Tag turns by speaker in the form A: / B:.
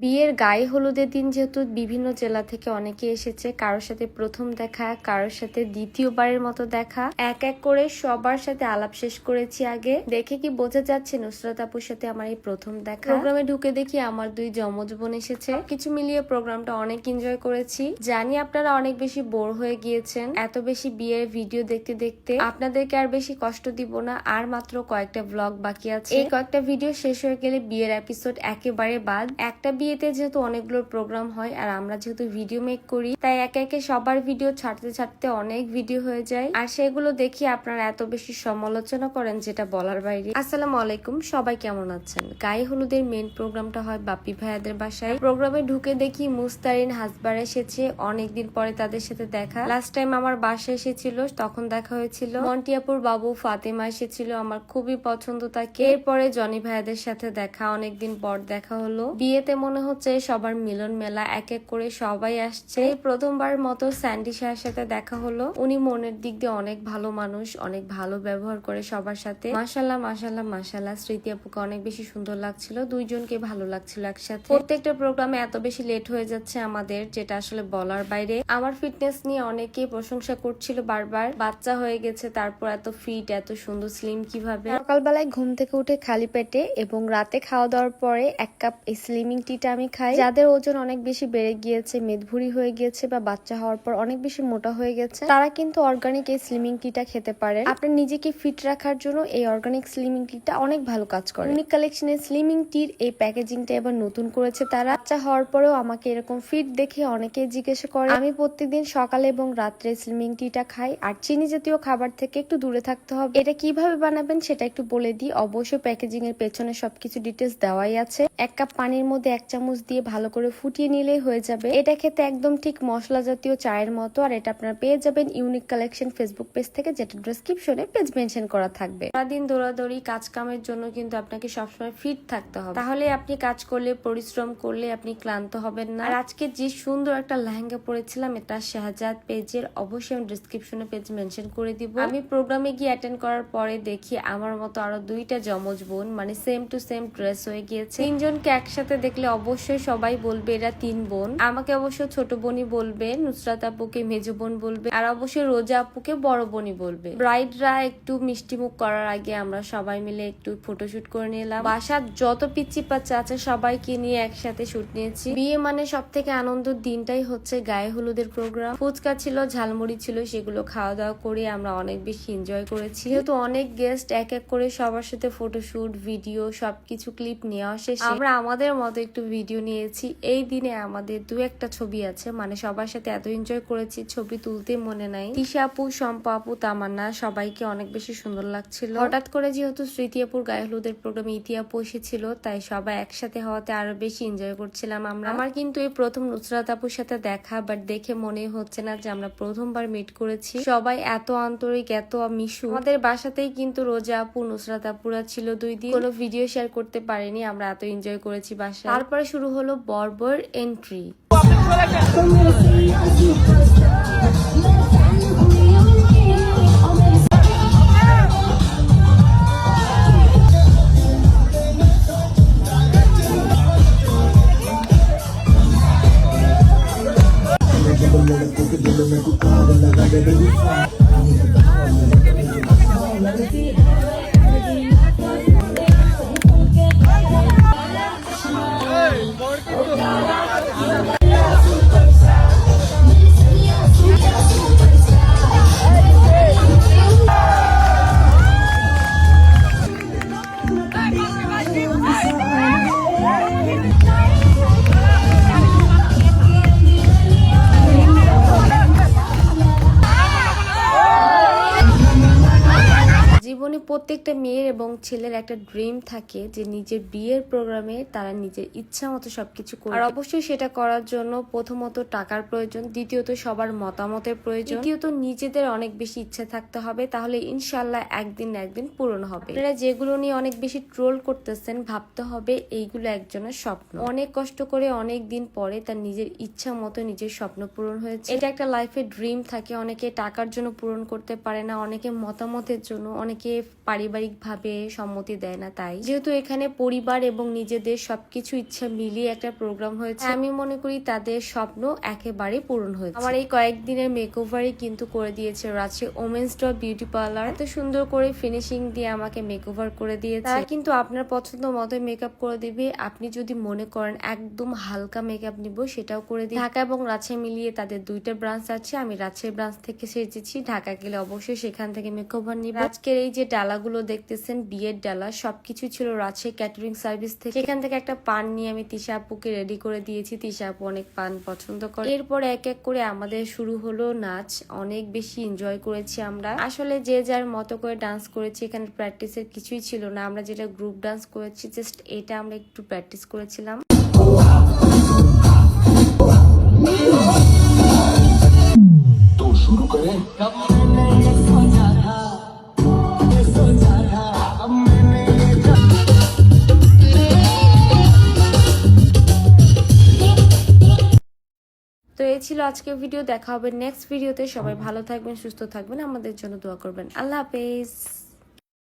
A: বিয়ের গায়ে হলুদের দিন যেহেতু বিভিন্ন জেলা থেকে অনেকে এসেছে, কারোর সাথে প্রথম দেখা, কারোর সাথে দ্বিতীয়বারের মতো দেখা, এক এক করে সবার সাথে আলাপ শেষ করেছি। আগে দেখে কি বোঝা যাচ্ছে নুসরাত আপুর সাথে আমার এই প্রথম দেখা। প্রোগ্রামে ঢুকে দেখি আমার দুই যমজ বোন এসেছে। কিছু মিলিয়ে প্রোগ্রামটা অনেক এনজয় করেছি। জানি আপনারা অনেক বেশি বোর হয়ে গিয়েছেন এত বেশি বিয়ের ভিডিও দেখতে দেখতে। আপনাদেরকে আর বেশি কষ্ট দিব না, আর মাত্র কয়েকটা ব্লগ বাকি আছে। এই কয়েকটা ভিডিও শেষ হয়ে গেলে বিয়ের এপিসোড একেবারে বাদ। একটা বিয়েতে যেহেতু অনেকগুলো প্রোগ্রাম হয় আর আমরা যেহেতু ভিডিও মেক করি, তাই একে একে সবার ভিডিও ছাড়তে ছাড়তে অনেক ভিডিও হয়ে যায়, আর সেগুলো দেখি আপনারা এত বেশি সমালোচনা করেন যেটা বলার বাইরে। আসসালামু আলাইকুম, সবাই কেমন আছেন? গায়ে হলুদের মেন প্রোগ্রামটা হয় বাপ্পি ভাইয়াদের বাসায়। প্রোগ্রামে ঢুকে দেখি মুস্তারিন হাসবার এসেছে, অনেকদিন পরে তাদের সাথে দেখা। লাস্ট টাইম আমার বাসায় এসেছিল, তখন দেখা হয়েছিল। মন্টিয়াপুর বাবু ফাতেমা এসেছিল, আমার খুবই পছন্দ তাকে। এরপরে জনি ভাইয়াদের সাথে দেখা, অনেকদিন পর দেখা হলো। বিয়েতে মনে হচ্ছে সবার মিলন মেলা, এক এক করে সবাই আসছে। প্রথমবার মতো স্যান্ডি শাহের সাথে দেখা হলো। উনি মনের দিক দিয়ে অনেক ভালো মানুষ, অনেক ভালো ব্যবহার করে সবার সাথে। মাশাল্লাহ মাশাল্লাহ মাশাল্লাহ। স্মৃতি আপুকে অনেক বেশি সুন্দর লাগছিল, দুইজনকে ভালো লাগছিল একসাথে। প্রত্যেকটা প্রোগ্রামে এত বেশি লেট হয়ে যাচ্ছে আমাদের, যেটা আসলে বলার বাইরে। আমার ফিটনেস নিয়ে অনেকে প্রশংসা করছিল বারবার, বাচ্চা হয়ে গেছে তারপর এত ফিট, এত সুন্দর স্লিম কিভাবে। সকালবেলায় ঘুম থেকে উঠে খালি পেটে এবং রাতে খাওয়া দাওয়ার পরে এক কাপ স্লিমিং টিটা আমি খাই। যাদের ওজন অনেক বেশি বেড়ে গিয়েছে, মেদভুরি হয়ে গিয়েছে বা বাচ্চা হওয়ার পর অনেক বেশি মোটা হয়ে গেছে, তারা কিন্তু অর্গানিক এই স্লিমিং টিটা খেতে পারে। আপনার নিজেকে ফিট রাখার জন্য এই অর্গানিক স্লিমিং টিটা অনেক ভালো কাজ করে। ইউনিক কালেকশনের স্লিমিং টির এই প্যাকেজিংটা এবার নতুন করেছে তারা। বাচ্চা হওয়ার পরেও আমাকে এরকম ফিট দেখে অনেকে জিজ্ঞাসা করে। আমি প্রত্যেকদিন সকালে এবং রাত্রে স্লিমিং টিটা খাই। আর চিনি জাতীয় খাবার থেকে একটু দূরে থাকতে হবে। এটা কিভাবে বানাবেন সেটা একটু বলে দিই। অবশ্যই প্যাকেজিং এর পেছনে সবকিছু ডিটেলস দেওয়াই আছে। এক কাপ পানির মধ্যে 1 চামচ দিয়ে ভালো করে ফুটিয়ে নিলেই হয়ে যাবে। এটা খেতে একদম ঠিক মশলা জাতীয় চায়ের মতো। আর এটা আপনারা পেয়ে যাবেন ইউনিক কালেকশন ফেসবুক পেজ থেকে, যেটা ডেসক্রিপশনে পেজ মেনশন করা থাকবে। সারাদিন দৌড়াদৌড়ি কাজ কামের জন্য কিন্তু আপনাকে সবসময় ফিট থাকতে হবে, তাহলে আপনি কাজ করলে, পরিশ্রম করলে আপনি ক্লান্ত হবেন না। আর আজকে যে সুন্দর একটা লেহেঙ্গা পরেছিলাম, এটা শাহজাদ পেজের, অবশ্যই আমি ডেসক্রিপশনে পেজ মেনশন করে দিব। আমি প্রোগ্রামে গিয়ে অ্যাটেন্ড করার পরে দেখি আমার মতো আরো দুইটা যমজ বোন, মানে সেম টু সেম ড্রেস হয়ে গিয়েছে। তিনজনকে একসাথে দেখলে অবশ্যই সবাই বলবে এরা 3 বোন। আমাকে অবশ্য ছোট বোনই বলবে, নুসরাত আপুকে মেজো বোন বলবে, আর অবশ্যই রোজা আপুকে বড় বোনই বলবে। ব্রাইডরা একটু মিষ্টি মুখ করার আগে আমরা সবাই মিলে একটু ফটোশুট করে নিলাম। বাসার যত পিচ্চি বাচ্চা আছে সবাইকে নিয়ে একসাথে শুট নিয়েছি। বিয়ে মানে সব থেকে আনন্দের দিনটাই হচ্ছে গায়ে হলুদের প্রোগ্রাম। ফুচকা ছিল, ঝালমুড়ি ছিল, সেগুলো খাওয়া দাওয়া করে আমরা অনেক বেশি এনজয় করেছি। যেহেতু অনেক গেস্ট, এক এক করে সবার সাথে ফটোশুট, ভিডিও সবকিছু ক্লিপ নেওয়া শেষে আমরা আমাদের মতো একটু ভিডিও নিয়েছি। এই দিনে আমাদের 2-1টা ছবি আছে, মানে সবার সাথে এত এনজয় করেছি ছবি তুলতে মনে নাই। তিশা আপু, শম্পা আপু, তামান্না, সবাইকে অনেক বেশি সুন্দর লাগছিল। হঠাৎ করে যেহেতু স্মৃতি আপুর গায়ে হলুদের প্রোগ্রামে ইতি আপু এসেছিল, তাই সবাই একসাথে হওয়াতে আরো বেশি এনজয় করছিলাম আমরা। আমার কিন্তু এই প্রথম নুসরাত আপুর সাথে দেখা, বাট দেখে মনে হচ্ছে না যে আমরা প্রথমবার মিট করেছি। সবাই এত আন্তরিক, এত মিশু। আমাদের বাসাতেই কিন্তু রোজা আপু, নুসরাত আপুরা ছিল 2 দিন। কোনো ভিডিও শেয়ার করতে পারিনি, আমরা এত এনজয় করেছি বাসায়। তারপরে শুরু হলো বর্বর এন্ট্রি। জীবনে প্রত্যেকটা মেয়ের এবং ছেলের একটা ড্রিম থাকে যে নিজের বিয়ের প্রোগ্রামে তারা নিজের ইচ্ছা মতো সবকিছু করে। আর অবশ্যই সেটা করার জন্য প্রথমত টাকার প্রয়োজন, দ্বিতীয়ত সবার মতামতের প্রয়োজন, তৃতীয়ত নিজেদের অনেক বেশি ইচ্ছা থাকতে হবে, তাহলে ইনশাল্লাহ একদিন না একদিন পূরণ হবে। আপনারা যেগুলো নিয়ে অনেক বেশি ট্রোল করতেছেন, ভাবতে হবে এইগুলো একজনের স্বপ্ন। অনেক কষ্ট করে অনেক দিন পরে তার নিজের ইচ্ছা মতো নিজের স্বপ্ন পূরণ হয়েছে। এটা একটা লাইফের ড্রিম থাকে, অনেকে টাকার জন্য পূরণ করতে পারে না, অনেকে মতামতের জন্য, অনেকে পারিবারিক ভাবে সম্মতি দেয় না, তাই যেহেতু এখানে পরিবার এবং নিজেদের সবকিছু ইচ্ছা মিলিয়ে একটা প্রোগ্রাম হয়েছে, আমি মনে করি তাদের স্বপ্ন একেবারে পূরণ হয়েছে। আমার এই কয়েকদিনের মেকওভারই কিন্তু করে দিয়েছে Rajshahi women's dot beauty parlour. এত সুন্দর করে ফিনিশিং দিয়ে আমাকে মেকওভার করে দিয়েছে। তারা কিন্তু আপনার পছন্দ মতো মেকআপ করে দিবে। আপনি যদি মনে করেন একদম হালকা মেকআপ নিব, সেটাও করে দিই। ঢাকা এবং রাজশাহী মিলিয়ে তাদের 2টা ব্রাঞ্চ আছে। আমি রাজশাহী ব্রাঞ্চ থেকে সেজেছি, ঢাকা গেলে অবশ্যই সেখান থেকে মেকওভার নিব। আজকের এই যে ডালাগুলো দেখতেছেন, বিয়ের ডালা, সবকিছু ছিল রাজশাহী ক্যাটারিং সার্ভিস থেকে। সেখান থেকে একটা পান নিয়ে আমি তিশা আপুকে রেডি করে দিয়েছি। তিশা আপু অনেক পান পছন্দ করে। এরপর এক এক করে আমাদের শুরু হলো নাচ। অনেক বেশি এনজয় করেছি আমরা। আসলে যে যার মতো করে ডান্স করেছি, এখানে প্র্যাকটিসের কিছুই ছিল না। আমরা যেটা গ্রুপ ডান্স করেছি, জাস্ট এটা আমরা একটু প্র্যাকটিস করেছিলাম।
B: तो शुरू करें।
A: তো এই ছিল আজকের ভিডিও। দেখা হবে নেক্সট ভিডিওতে। সবাই ভালো থাকবেন, সুস্থ থাকবেন, আমাদের জন্য দোয়া করবেন। আল্লাহ হাফেজ।